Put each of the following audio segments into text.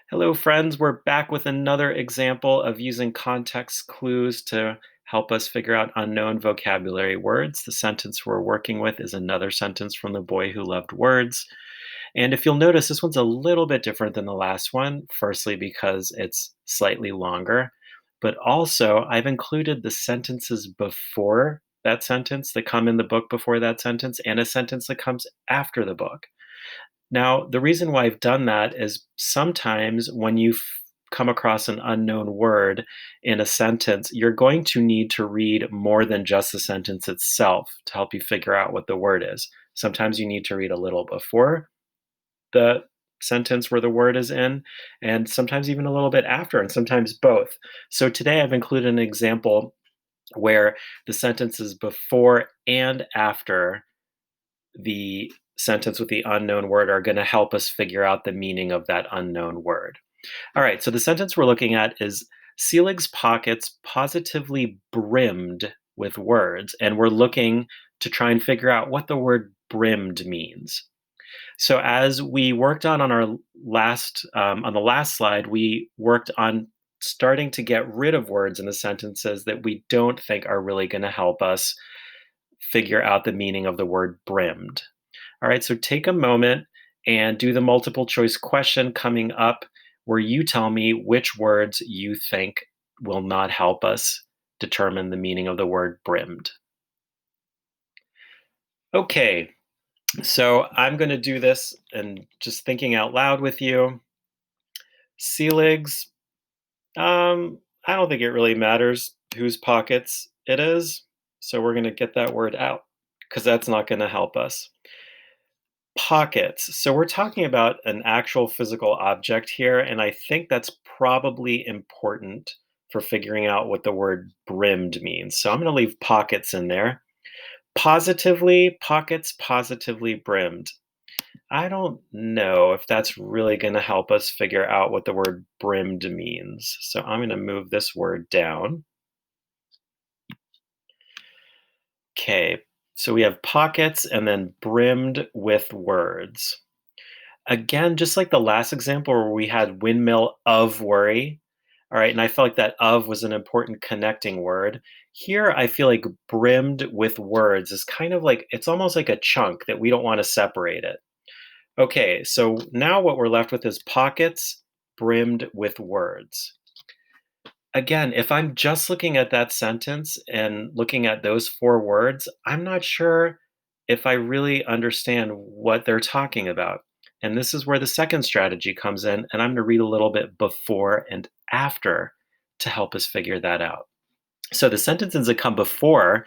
Hello, friends. We're back with another example of using context clues to help us figure out unknown vocabulary words. The sentence we're working with is another sentence from The Boy Who Loved Words. And if you'll notice, this one's a little bit different than the last one, firstly, because it's slightly longer, but also I've included the sentences before that sentence that come in the book before that sentence and a sentence that comes after the book. Now, the reason why I've done that is sometimes when you come across an unknown word in a sentence, you're going to need to read more than just the sentence itself to help you figure out what the word is. Sometimes you need to read a little before the sentence where the word is in, and sometimes even a little bit after, and sometimes both. So today I've included an example where the sentences before and after the sentence with the unknown word are going to help us figure out the meaning of that unknown word. All right, so the sentence we're looking at is Selig's pockets positively brimmed with words, and we're looking to try and figure out what the word brimmed means. So as we worked on our on the last slide, we worked on starting to get rid of words in the sentences that we don't think are really going to help us figure out the meaning of the word brimmed. All right, so take a moment and do the multiple choice question coming up where you tell me which words you think will not help us determine the meaning of the word brimmed. Okay, so I'm going to do this and just thinking out loud with you. Seligs, I don't think it really matters whose pockets it is. So we're going to get that word out because that's not going to help us. Pockets. So we're talking about an actual physical object here, and I think that's probably important for figuring out what the word brimmed means. So I'm going to leave pockets in there. Positively, pockets positively brimmed. I don't know if that's really going to help us figure out what the word brimmed means. So I'm going to move this word down. Okay, so we have pockets and then brimmed with words. Again, just like the last example where we had windmill of worry, all right, and I felt like that of was an important connecting word. Here, I feel like brimmed with words is kind of like, it's almost like a chunk that we don't want to separate it. Okay, so now what we're left with is pockets brimmed with words. Again, if I'm just looking at that sentence and looking at those four words, I'm not sure if I really understand what they're talking about. And this is where the second strategy comes in, and I'm going to read a little bit before and after to help us figure that out. So the sentences that come before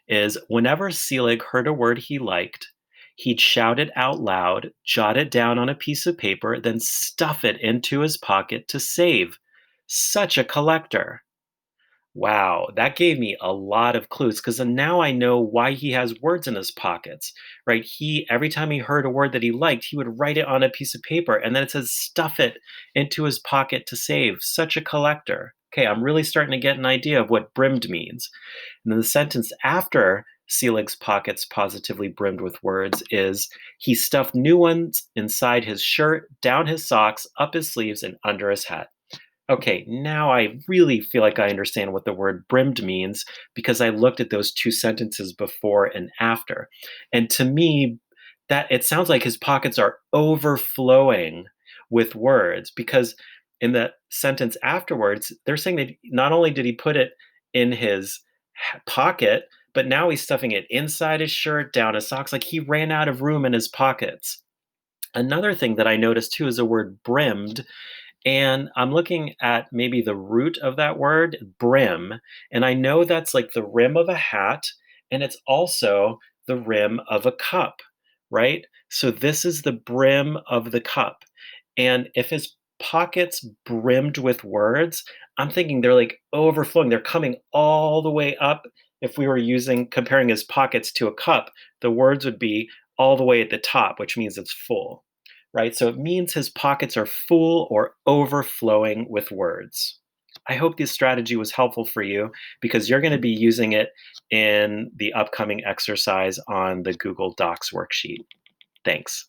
is whenever Selig heard a word he liked, he'd shout it out loud, jot it down on a piece of paper, then stuff it into his pocket to save. Such a collector. Wow, that gave me a lot of clues because now I know why he has words in his pockets, right? He every time he heard a word that he liked, he would write it on a piece of paper and then it says stuff it into his pocket to save. Such a collector. Okay, I'm really starting to get an idea of what brimmed means. And then the sentence after Selig's pockets positively brimmed with words is he stuffed new ones inside his shirt, down his socks, up his sleeves, and under his hat. Okay, now I really feel like I understand what the word brimmed means because I looked at those two sentences before and after. And to me, that it sounds like his pockets are overflowing with words because in the sentence afterwards, they're saying that not only did he put it in his pocket, but now he's stuffing it inside his shirt, down his socks, like he ran out of room in his pockets. Another thing that I noticed too is the word brimmed, and I'm looking at maybe the root of that word, brim, and I know that's like the rim of a hat, and it's also the rim of a cup, right? So this is the brim of the cup. And if his pockets brimmed with words, I'm thinking they're like overflowing. They're coming all the way up. If we were comparing his pockets to a cup, the words would be all the way at the top, which means it's full, right? So it means his pockets are full or overflowing with words. I hope this strategy was helpful for you because you're going to be using it in the upcoming exercise on the Google Docs worksheet. Thanks.